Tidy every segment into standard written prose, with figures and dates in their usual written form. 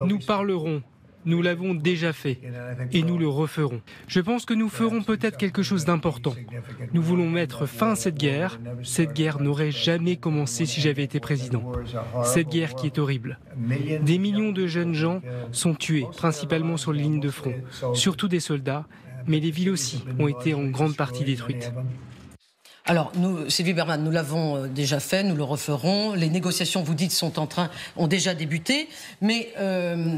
Nous parlerons. Nous l'avons déjà fait et nous le referons. Je pense que nous ferons peut-être quelque chose d'important. Nous voulons mettre fin à cette guerre. Cette guerre n'aurait jamais commencé si j'avais été président. Cette guerre qui est horrible. Des millions de jeunes gens sont tués, principalement sur les lignes de front, surtout des soldats, mais les villes aussi ont été en grande partie détruites. Alors, nous, Sylvie Bermann, nous l'avons déjà fait, nous le referons. Les négociations, vous dites, ont déjà débuté. Mais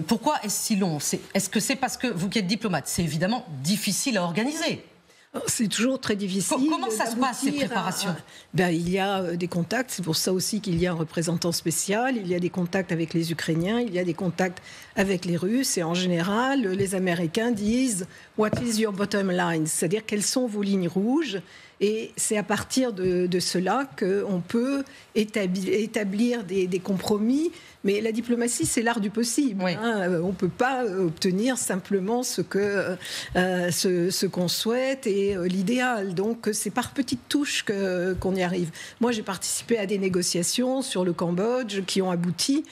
pourquoi est-ce si long? Est-ce que c'est parce que, vous qui êtes diplomate, c'est évidemment difficile à organiser? C'est toujours très difficile. Comment ça se passe, ces préparations? Il y a des contacts, c'est pour ça aussi qu'il y a un représentant spécial, il y a des contacts avec les Ukrainiens, il y a des contacts avec les Russes, et en général, les Américains disent « What is your bottom line ?» c'est-à-dire quelles sont vos lignes rouges, et c'est à partir de cela qu'on peut établir des compromis. Mais la diplomatie, c'est l'art du possible. Oui. On ne peut pas obtenir simplement ce qu'on souhaite et l'idéal. Donc, c'est par petites touches qu'on y arrive. Moi, j'ai participé à des négociations sur le Cambodge qui ont abouti.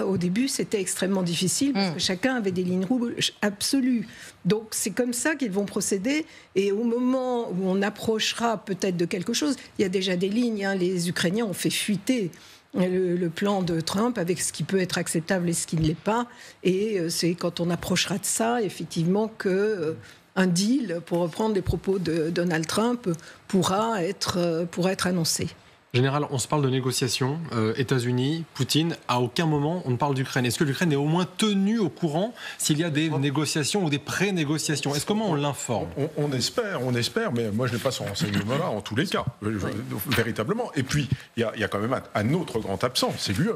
Au début, c'était extrêmement difficile parce que chacun avait des lignes rouges absolues. Donc, c'est comme ça qu'ils vont procéder. Et au moment où on approchera peut-être de quelque chose, il y a déjà des lignes. Les Ukrainiens ont fait fuiter le plan de Trump avec ce qui peut être acceptable et ce qui ne l'est pas. Et c'est quand on approchera de ça, effectivement, qu'un deal, pour reprendre les propos de Donald Trump, pourra être annoncé. Général, on se parle de négociations, États-Unis, Poutine, à aucun moment on ne parle d'Ukraine. Est-ce que l'Ukraine est au moins tenue au courant s'il y a des négociations ou des pré-négociations? Comment on l'informe? On espère, mais moi je n'ai pas ce renseignement-là en tous les cas, véritablement. Et puis, il y a quand même un autre grand absent, c'est l'UE.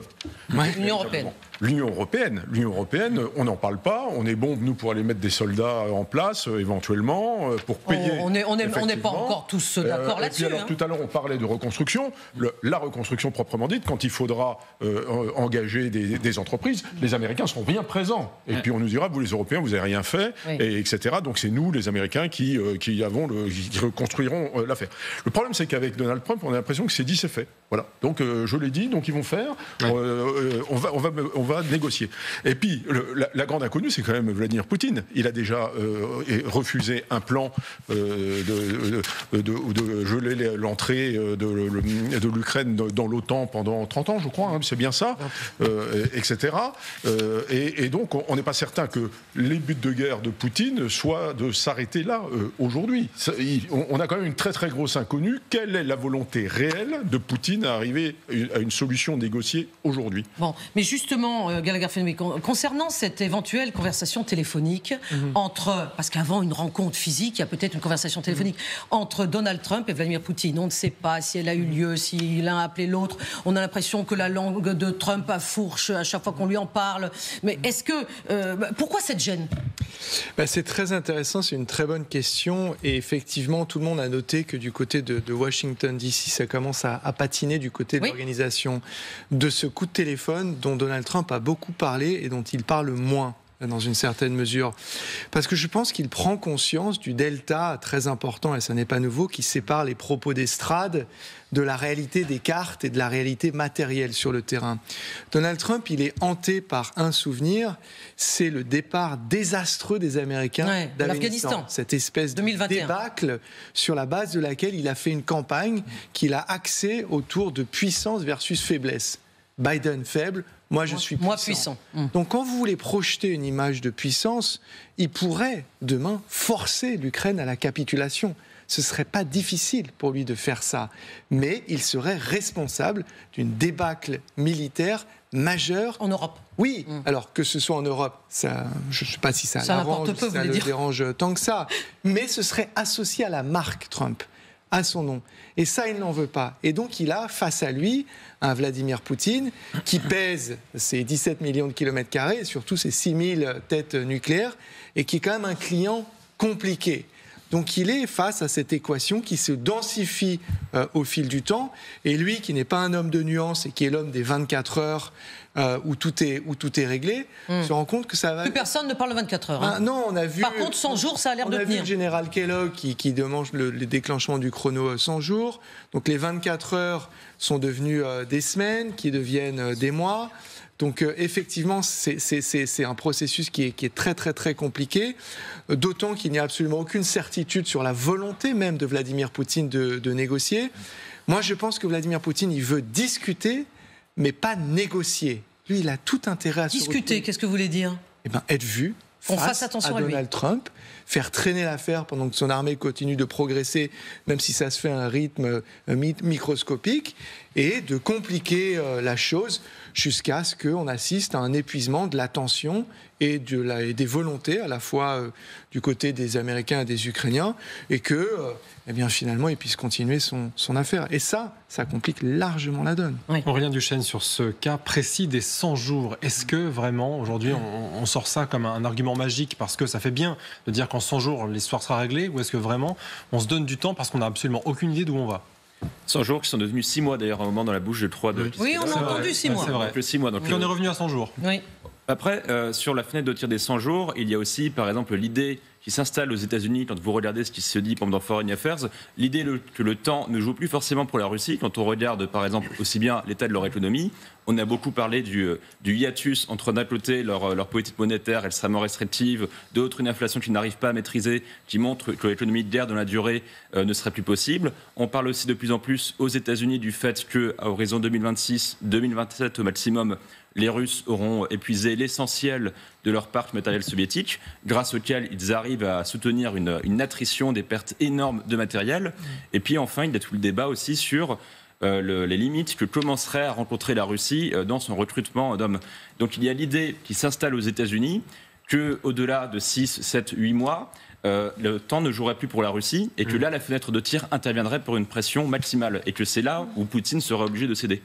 L'Union européenne. L'Union européenne, on n'en parle pas. On est bon, nous, pour aller mettre des soldats en place, éventuellement, pour payer. On n'est pas encore tous d'accord là-dessus. Alors, tout à l'heure, on parlait de reconstruction. La reconstruction proprement dite, quand il faudra engager des entreprises, les Américains seront bien présents. Et puis on nous dira, vous les Européens, vous n'avez rien fait, etc. Donc c'est nous, les Américains, qui reconstruirons l'affaire. Le problème, c'est qu'avec Donald Trump, on a l'impression que c'est dit, c'est fait. Voilà. Donc je l'ai dit, donc ils vont faire. On va négocier. Et puis la grande inconnue, c'est quand même Vladimir Poutine. Il a déjà refusé un plan de geler l'entrée de l'Ukraine dans l'OTAN pendant 30 ans, je crois, c'est bien ça, etc. Et donc, on n'est pas certain que les buts de guerre de Poutine soient de s'arrêter là, aujourd'hui. On a quand même une très très grosse inconnue. Quelle est la volonté réelle de Poutine à arriver à une solution négociée aujourd'hui? Bon, mais justement, Gallagher-Fenwick, concernant cette éventuelle conversation téléphonique parce qu'avant une rencontre physique, il y a peut-être une conversation téléphonique entre Donald Trump et Vladimir Poutine. On ne sait pas si elle a eu lieu, si l'un a appelé l'autre. On a l'impression que la langue de Trump a fourche à chaque fois qu'on lui en parle. Mais est-ce que... pourquoi cette gêne? C'est très intéressant, c'est une très bonne question. Et effectivement, tout le monde a noté que du côté de Washington DC, ça commence à patiner du côté de l'organisation de ce coup de téléphone dont Donald Trump a beaucoup parlé et dont il parle moins, dans une certaine mesure. Parce que je pense qu'il prend conscience du delta très important, et ça n'est pas nouveau, qui sépare les propos d'estrade de la réalité des cartes et de la réalité matérielle sur le terrain. Donald Trump, il est hanté par un souvenir, c'est le départ désastreux des Américains d'Afghanistan. Cette espèce de 2021. débâcle sur la base de laquelle il a fait une campagne qu'il a axée autour de puissance versus faiblesse. Biden faible, moi je suis puissant. Moi puissant. Donc quand vous voulez projeter une image de puissance, il pourrait demain forcer l'Ukraine à la capitulation. Ce ne serait pas difficile pour lui de faire ça. Mais il serait responsable d'une débâcle militaire majeure. En Europe. Oui, alors que ce soit en Europe, ça, je ne sais pas si ça le dérange tant que ça. Mais ce serait associé à la marque Trump, à son nom. Et ça, il n'en veut pas. Et donc, il a face à lui un Vladimir Poutine qui pèse ses 17 millions de kilomètres carrés, et surtout ses 6000 têtes nucléaires, et qui est quand même un client compliqué. Donc il est face à cette équation qui se densifie au fil du temps. Et lui, qui n'est pas un homme de nuance et qui est l'homme des 24 heures où tout est réglé, se rend compte que ça va... Plus personne ne parle de 24 heures. Hein. Non, on a vu... Par contre, 100 jours, ça a l'air de tenir. On a vu le général Kellogg qui demande le déclenchement du chrono 100 jours. Donc les 24 heures sont devenues des semaines, qui deviennent des mois. Donc effectivement, c'est un processus qui est très très très compliqué, d'autant qu'il n'y a absolument aucune certitude sur la volonté même de Vladimir Poutine de négocier. Moi, je pense que Vladimir Poutine, il veut discuter, mais pas négocier. Lui, il a tout intérêt à discuter. Qu'est-ce que vous voulez dire? Eh bien, être vu face à Donald Trump, faire traîner l'affaire pendant que son armée continue de progresser, même si ça se fait à un rythme microscopique, et de compliquer la chose jusqu'à ce qu'on assiste à un épuisement de la tension et des volontés à la fois du côté des Américains et des Ukrainiens, et que eh bien, finalement il puisse continuer son affaire. Et ça complique largement la donne. Oui. Aurélien Duchesne, sur ce cas précis des 100 jours, est-ce que vraiment aujourd'hui on sort ça comme un argument magique parce que ça fait bien de dire qu'en 100 jours l'histoire sera réglée, ou est-ce que vraiment on se donne du temps parce qu'on n'a absolument aucune idée d'où on va? 100 jours qui sont devenus 6 mois d'ailleurs à un moment dans la bouche de 3 de... Oui, on a entendu 6 mois. C'est vrai. 6 mois. Donc puis on est revenu à 100 jours. Oui. Après, sur la fenêtre de tir des 100 jours, il y a aussi, par exemple, l'idée qui s'installe aux États-Unis quand vous regardez ce qui se dit dans Foreign Affairs, l'idée que le temps ne joue plus forcément pour la Russie. Quand on regarde, par exemple, aussi bien l'état de leur économie, on a beaucoup parlé du hiatus entre, d'un côté, leur politique monétaire extrêmement restrictive, d'autre, une inflation qu'ils n'arrivent pas à maîtriser, qui montre que l'économie de guerre dans la durée ne serait plus possible. On parle aussi de plus en plus aux États-Unis du fait qu'à horizon 2026-2027 au maximum, les Russes auront épuisé l'essentiel de leur parc matériel soviétique, grâce auquel ils arrivent à soutenir une attrition, des pertes énormes de matériel. Et puis enfin, il y a tout le débat aussi sur les limites que commencerait à rencontrer la Russie dans son recrutement d'hommes. Donc il y a l'idée qui s'installe aux États-Unis qu'au-delà de 6, 7, 8 mois, le temps ne jouerait plus pour la Russie et que là, la fenêtre de tir interviendrait pour une pression maximale et que c'est là où Poutine serait obligé de céder.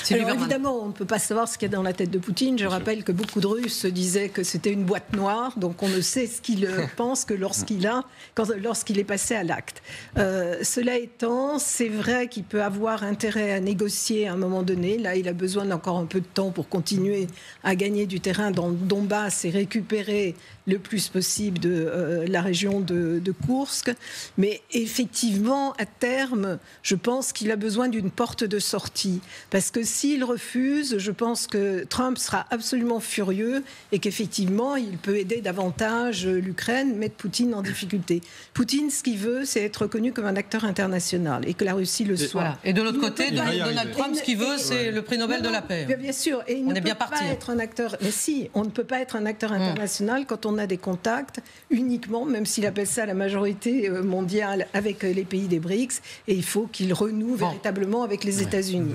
Alors évidemment, on ne peut pas savoir ce qu'il y a dans la tête de Poutine. Je rappelle que beaucoup de Russes disaient que c'était une boîte noire, donc on ne sait ce qu'il pense que lorsqu'il est passé à l'acte. Cela étant, c'est vrai qu'il peut avoir intérêt à négocier à un moment donné. Là, il a besoin d'encore un peu de temps pour continuer à gagner du terrain dans le Donbass et récupérer le plus possible de la région de Koursk. Mais effectivement, à terme, je pense qu'il a besoin d'une porte de sortie. Parce que s'il refuse, je pense que Trump sera absolument furieux et qu'effectivement, il peut aider davantage l'Ukraine, mettre Poutine en difficulté. Poutine, ce qu'il veut, c'est être reconnu comme un acteur international et que la Russie le soit. Voilà. Et de l'autre côté, Donald Trump, ce qu'il veut, c'est le prix Nobel de la paix. Bien sûr. Et il ne peut pas être un acteur... Mais si, on ne peut pas être un acteur international quand on a des contacts uniquement, même s'il appelle ça la majorité mondiale, avec les pays des BRICS, et il faut qu'il renoue véritablement avec les États-Unis.